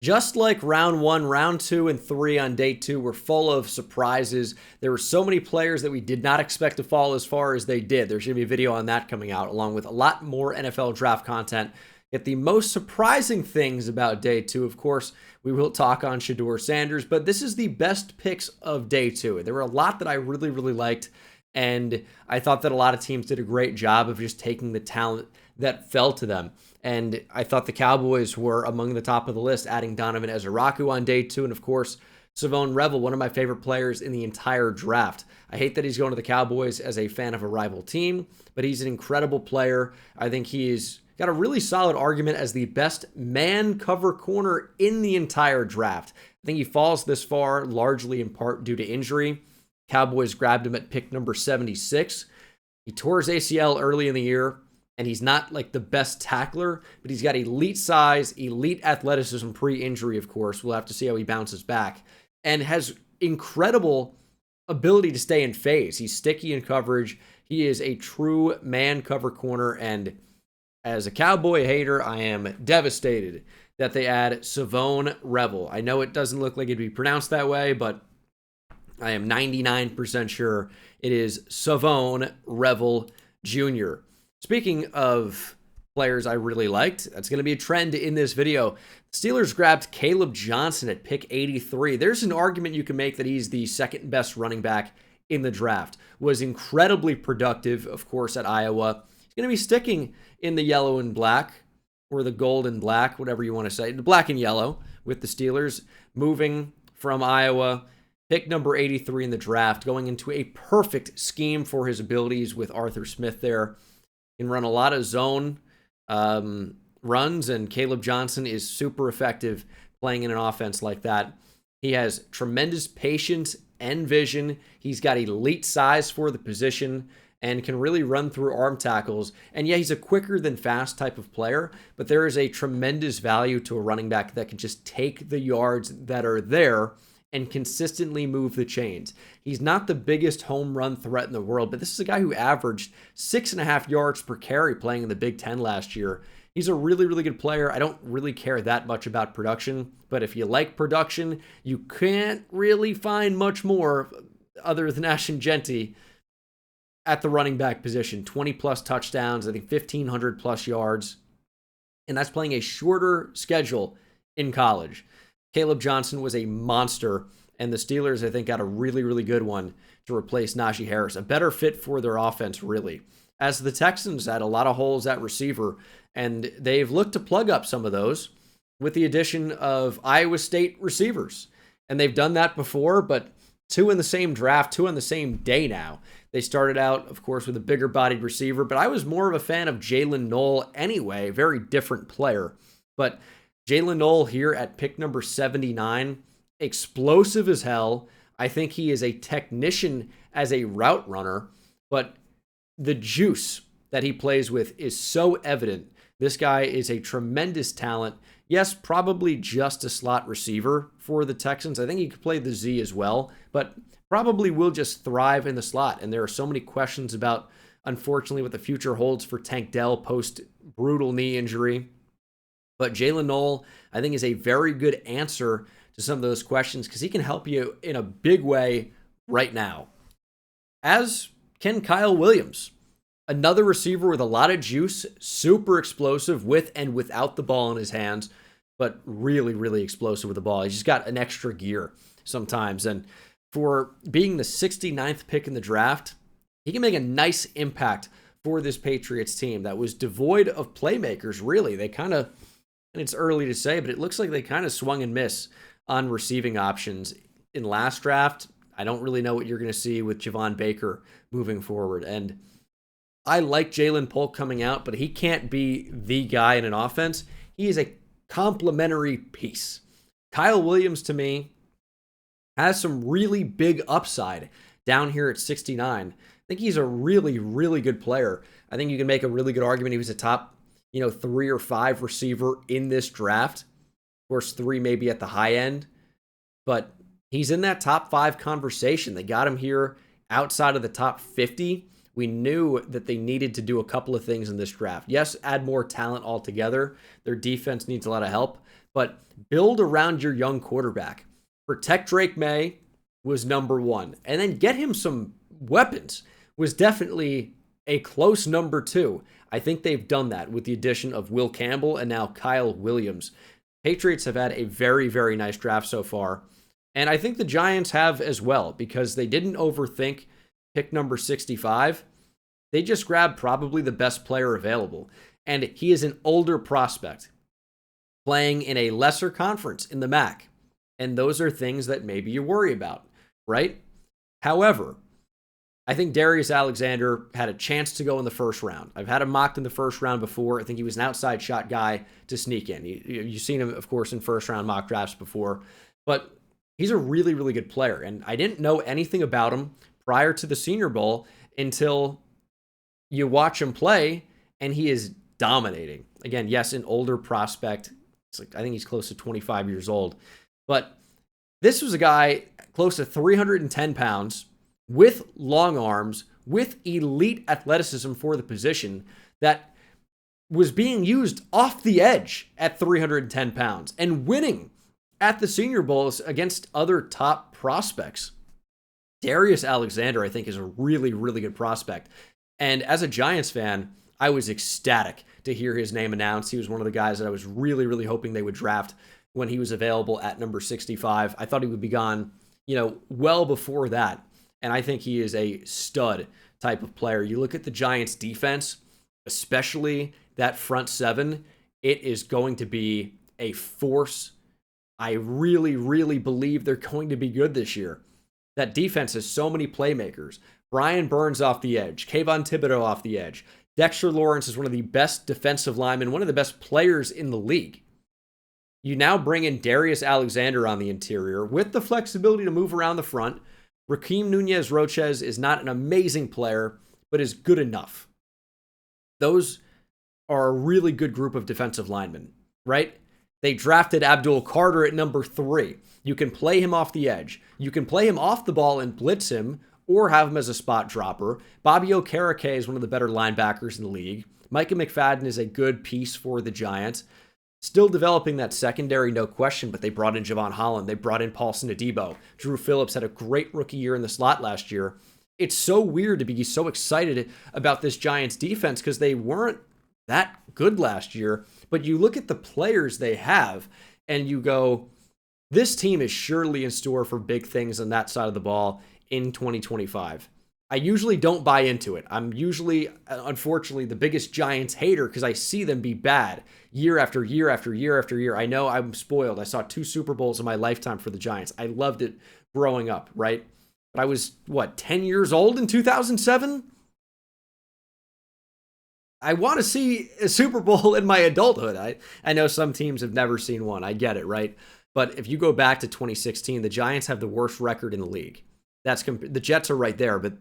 Just like round one, round two, and three on day two were full of surprises. There were so many players that we did not expect to fall as far as they did. There's going to be a video on that coming out, along with a lot more NFL draft content. Yet the most surprising things about day two, of course, we will talk on Shedeur Sanders, but this is the best picks of day two. There were a lot that I really, really liked, and I thought that a lot of teams did a great job of just taking the talent that fell to them. And I thought the Cowboys were among the top of the list, adding Donovan Ezeraku on day two. And of course, Savone Revel, one of my favorite players in the entire draft. I hate that he's going to the Cowboys as a fan of a rival team, but he's an incredible player. I think he's got a really solid argument as the best man cover corner in the entire draft. I think he falls this far largely in part due to injury. Cowboys grabbed him at pick number 76. He tore his ACL early in the year, and he's not like the best tackler, but he's got elite size, elite athleticism pre-injury, of course. We'll have to see how he bounces back, and has incredible ability to stay in phase. He's sticky in coverage. He is a true man cover corner, and as a Cowboy hater, I am devastated that they add Savone Revel. I know it doesn't look like it'd be pronounced that way, but I am 99% sure it is Savone Revel Jr. Speaking of players I really liked, that's going to be a trend in this video. Steelers grabbed Caleb Johnson at pick 83. There's an argument you can make that he's the second best running back in the draft. Was incredibly productive, of course, at Iowa. He's going to be sticking in the yellow and black, or the gold and black, whatever you want to say, the black and yellow with the Steelers, moving from Iowa. Pick number 83 in the draft, going into a perfect scheme for his abilities with Arthur Smith there. Can run a lot of zone runs, and Caleb Johnson is super effective playing in an offense like that. He has tremendous patience and vision. He's got elite size for the position and can really run through arm tackles. And yeah, he's a quicker than fast type of player, but there is a tremendous value to a running back that can just take the yards that are there and consistently move the chains. He's not the biggest home run threat in the world, but this is a guy who averaged 6.5 yards per carry playing in the Big Ten last year. He's a really, really good player. I don't really care that much about production, but if you like production, you can't really find much more other than Ashton Genty at the running back position. 20 plus touchdowns, I think 1,500 plus yards, and that's playing a shorter schedule in college. Caleb Johnson was a monster, and the Steelers, I think, got a really, really good one to replace Najee Harris. A better fit for their offense, really. As the Texans had a lot of holes at receiver, and they've looked to plug up some of those with the addition of Iowa State receivers. And they've done that before, but two in the same draft, two on the same day now. They started out, of course, with a bigger-bodied receiver, but I was more of a fan of Jalen Noel anyway, very different player. But Jalen Noel here at pick number 79, explosive as hell. I think he is a technician as a route runner, but the juice that he plays with is so evident. This guy is a tremendous talent. Yes, probably just a slot receiver for the Texans. I think he could play the Z as well, but probably will just thrive in the slot. And there are so many questions about, unfortunately, what the future holds for Tank Dell post brutal knee injury. But Jalen Noel, I think, is a very good answer to some of those questions because he can help you in a big way right now. As can Kyle Williams, another receiver with a lot of juice, super explosive with and without the ball in his hands, but really, really explosive with the ball. He's just got an extra gear sometimes. And for being the 69th pick in the draft, he can make a nice impact for this Patriots team that was devoid of playmakers, really. They kind of, and it's early to say, but it looks like they kind of swung and missed on receiving options in last draft. I don't really know what you're going to see with Javon Baker moving forward. And I like Jalen Polk coming out, but he can't be the guy in an offense. He is a complementary piece. Kyle Williams, to me, has some really big upside down here at 69. I think he's a really, really good player. I think you can make a really good argument he was a top 3 or 5 receiver in this draft. Of course, 3 maybe at the high end, but he's in that top 5 conversation. They got him here outside of the top 50. We knew that they needed to do a couple of things in this draft. Yes, add more talent altogether. Their defense needs a lot of help, but build around your young quarterback. Protect Drake May was number one, and then get him some weapons was definitely a close number two. I think they've done that with the addition of Will Campbell and now Kyle Williams. Patriots have had a very, very nice draft so far, and I think the Giants have as well, because they didn't overthink pick number 65. They just grabbed probably the best player available, and he is an older prospect playing in a lesser conference in the MAC, and those are things that maybe you worry about, right? However, I think Darius Alexander had a chance to go in the first round. I've had him mocked in the first round before. I think he was an outside shot guy to sneak in. You've seen him, of course, in first round mock drafts before, but he's a really, really good player. And I didn't know anything about him prior to the Senior Bowl until you watch him play, and he is dominating. Again, yes, an older prospect. I think he's close to 25 years old. But this was a guy close to 310 pounds, with long arms, with elite athleticism for the position, that was being used off the edge at 310 pounds and winning at the Senior Bowls against other top prospects. Darius Alexander, I think, is a really, really good prospect. And as a Giants fan, I was ecstatic to hear his name announced. He was one of the guys that I was really, really hoping they would draft when he was available at number 65. I thought he would be gone, well before that. And I think he is a stud type of player. You look at the Giants defense, especially that front seven, it is going to be a force. I really, really believe they're going to be good this year. That defense has so many playmakers. Brian Burns off the edge, Kayvon Thibodeau off the edge. Dexter Lawrence is one of the best defensive linemen, one of the best players in the league. You now bring in Darius Alexander on the interior with the flexibility to move around the front. Rakeem Nunez-Roches is not an amazing player, but is good enough. Those are a really good group of defensive linemen, right? They drafted Abdul Carter at number 3. You can play him off the edge. You can play him off the ball and blitz him, or have him as a spot dropper. Bobby Okereke is one of the better linebackers in the league. Micah McFadden is a good piece for the Giants. Still developing that secondary, no question, but they brought in Javon Holland. They brought in Paulson Adebo. Drew Phillips had a great rookie year in the slot last year. It's so weird to be so excited about this Giants defense because they weren't that good last year. But you look at the players they have and you go, this team is surely in store for big things on that side of the ball in 2025. I usually don't buy into it. I'm usually, unfortunately, the biggest Giants hater because I see them be bad year after year after year after year. I know I'm spoiled. I saw 2 Super Bowls in my lifetime for the Giants. I loved it growing up, right? But I was, 10 years old in 2007? I want to see a Super Bowl in my adulthood. I know some teams have never seen one. I get it, right? But if you go back to 2016, the Giants have the worst record in the league. The Jets are right there, but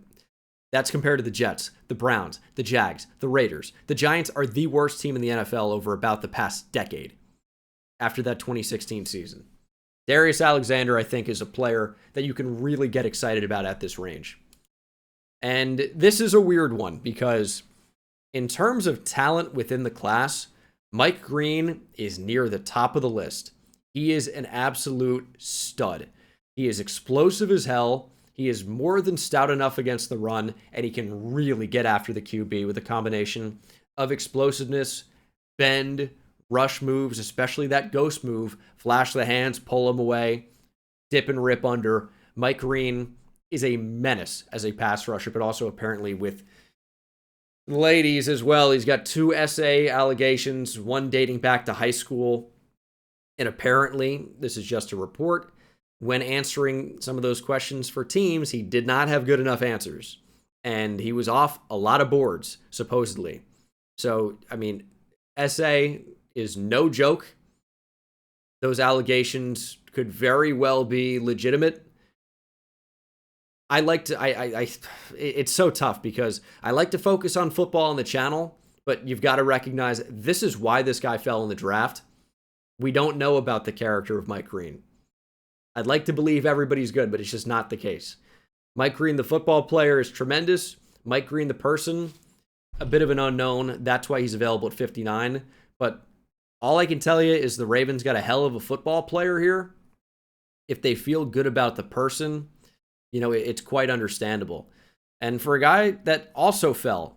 that's compared to the Jets, the Browns, the Jags, the Raiders. The Giants are the worst team in the NFL over about the past decade after that 2016 season. Darius Alexander, I think, is a player that you can really get excited about at this range. And this is a weird one because in terms of talent within the class, Mike Green is near the top of the list. He is an absolute stud. He is explosive as hell. He is more than stout enough against the run, and he can really get after the QB with a combination of explosiveness, bend, rush moves, especially that ghost move, flash the hands, pull him away, dip and rip under. Mike Green is a menace as a pass rusher, but also apparently with ladies as well. He's got 2 SA allegations, one dating back to high school, and apparently, this is just a report, when answering some of those questions for teams, he did not have good enough answers. And he was off a lot of boards, supposedly. So, SA is no joke. Those allegations could very well be legitimate. It's so tough because I like to focus on football on the channel, but you've got to recognize this is why this guy fell in the draft. We don't know about the character of Mike Green. I'd like to believe everybody's good, but it's just not the case. Mike Green, the football player, is tremendous. Mike Green, the person, a bit of an unknown. That's why he's available at 59. But All I can tell you is the Ravens got a hell of a football player here. If they feel good about the person, it's quite understandable. And for a guy that also fell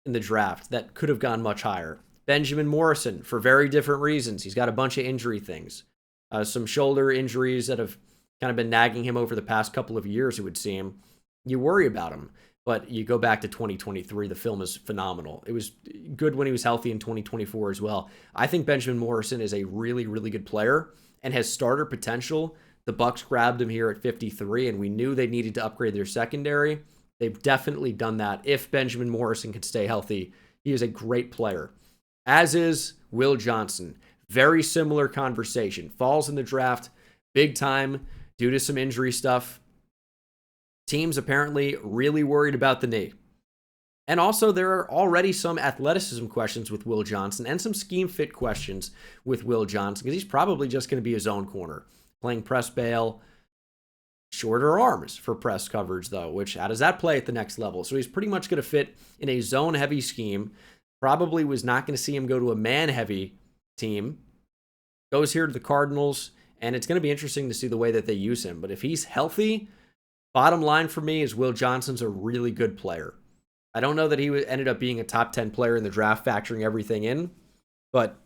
in the draft that could have gone much higher, Benjamin Morrison, for very different reasons. He's got a bunch of injury things, some shoulder injuries that have kind of been nagging him over the past couple of years, it would seem. You worry about him. But you go back to 2023, the film is phenomenal. It was good when he was healthy in 2024 as well. I think Benjamin Morrison is a really, really good player and has starter potential. The Bucs grabbed him here at 53, and we knew they needed to upgrade their secondary. They've definitely done that. If Benjamin Morrison could stay healthy, he is a great player. As is Will Johnson. Very similar conversation. Falls in the draft big time due to some injury stuff. Teams apparently really worried about the knee. And also, there are already some athleticism questions with Will Johnson and some scheme fit questions with Will Johnson because he's probably just going to be a zone corner, playing press bail, shorter arms for press coverage, though, which how does that play at the next level? So he's pretty much going to fit in a zone-heavy scheme. Probably was not going to see him go to a man-heavy team. Goes here to the Cardinals, and it's going to be interesting to see the way that they use him. But if he's healthy, bottom line for me is Will Johnson's a really good player. I don't know that he ended up being a top 10 player in the draft, factoring everything in, but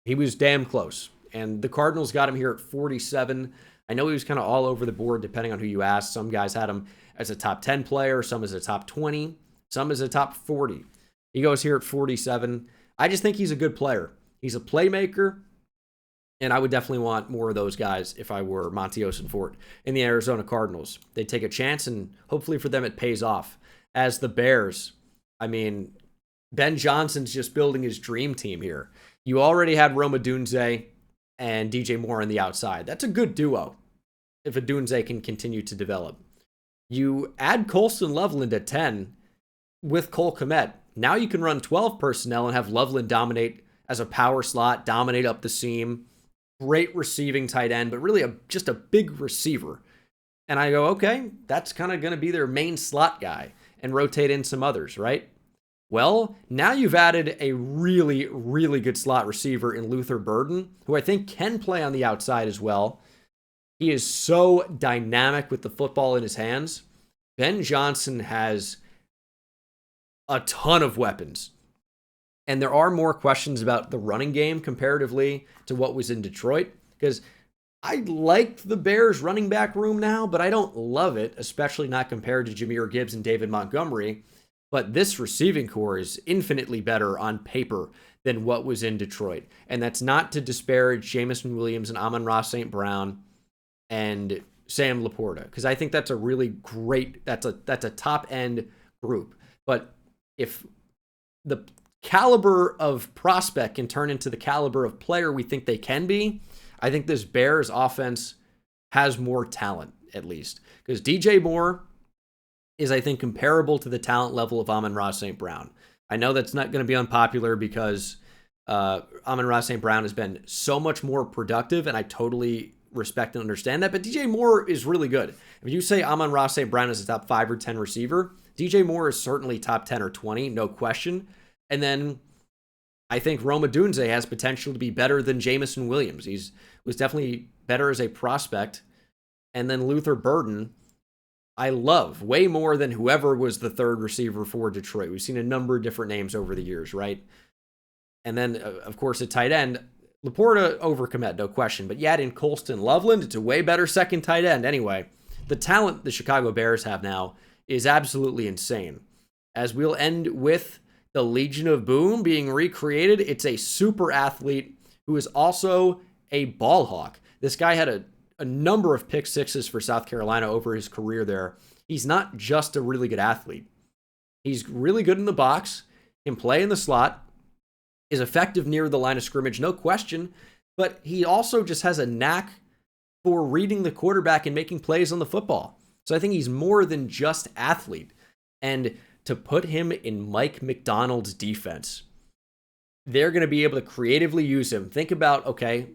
he was damn close. And the Cardinals got him here at 47. I know he was kind of all over the board depending on who you ask. Some guys had him as a top 10 player, some as a top 20, some as a top 40. He goes here at 47. I just think he's a good player. He's a playmaker. And I would definitely want more of those guys if I were Monty Ossenfort in the Arizona Cardinals. They take a chance, and hopefully for them it pays off. As the Bears, Ben Johnson's just building his dream team here. You already had Rome Odunze and DJ Moore on the outside. That's a good duo if Odunze can continue to develop. You add Colston Loveland at 10 with Cole Kmet. Now you can run 12 personnel and have Loveland dominate as a power slot, dominate up the seam. Great receiving tight end, but really just a big receiver. And I go, okay, that's kind of going to be their main slot guy and rotate in some others, right? Well, now you've added a really, really good slot receiver in Luther Burden, who I think can play on the outside as well. He is so dynamic with the football in his hands. Ben Johnson has a ton of weapons. And there are more questions about the running game comparatively to what was in Detroit, because I like the Bears running back room now, but I don't love it, especially not compared to Jahmyr Gibbs and David Montgomery. But this receiving core is infinitely better on paper than what was in Detroit. And that's not to disparage Jameson Williams and Amon-Ra St. Brown and Sam Laporta, because I think that's a really great, that's a top end group. But if the caliber of prospect can turn into the caliber of player we think they can be, I think this Bears offense has more talent, at least. Because DJ Moore is, I think, comparable to the talent level of Amon-Ra St. Brown. I know that's not going to be unpopular because Amon-Ra St. Brown has been so much more productive, and I totally respect and understand that. But DJ Moore is really good. If you say Amon-Ra St. Brown is a top 5 or 10 receiver, DJ Moore is certainly top 10 or 20, no question. And then I think Rome Odunze has potential to be better than Jameson Williams. Was definitely better as a prospect. And then Luther Burden, I love way more than whoever was the third receiver for Detroit. We've seen a number of different names over the years, right? And then, of course, at tight end, Laporta over Kmet, no question. But yet in Colston Loveland, it's a way better second tight end. Anyway, the talent the Chicago Bears have now is absolutely insane. As we'll end with the Legion of Boom being recreated, it's a super athlete who is also a ball hawk. This guy had a number of pick sixes for South Carolina over his career there. He's not just a really good athlete. He's really good in the box, can play in the slot, is effective near the line of scrimmage, no question, but he also just has a knack for reading the quarterback and making plays on the football. So I think he's more than just athlete. And to put him in Mike McDonald's defense, they're going to be able to creatively use him. Think about, okay,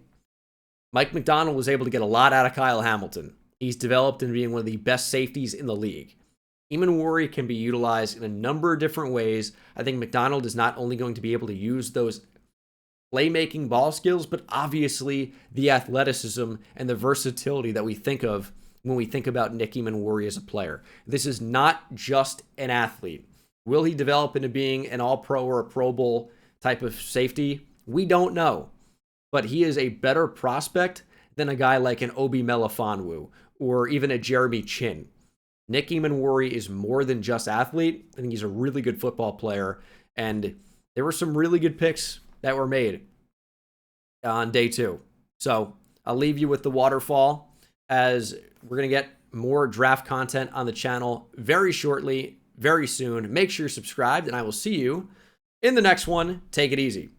Mike McDonald was able to get a lot out of Kyle Hamilton. He's developed into being one of the best safeties in the league. Eamon Worry can be utilized in a number of different ways. I think McDonald is not only going to be able to use those playmaking ball skills, but obviously the athleticism and the versatility that we think of when we think about Nicky Manwari as a player. This is not just an athlete. Will he develop into being an all-pro or a Pro Bowl type of safety? We don't know. But he is a better prospect than a guy like an Obi Melifonwu or even a Jeremy Chin. Nicky Manwari is more than just athlete. I think he's a really good football player. And there were some really good picks that were made on day 2. So I'll leave you with the waterfall, as we're going to get more draft content on the channel very shortly, very soon. Make sure you're subscribed, and I will see you in the next one. Take it easy.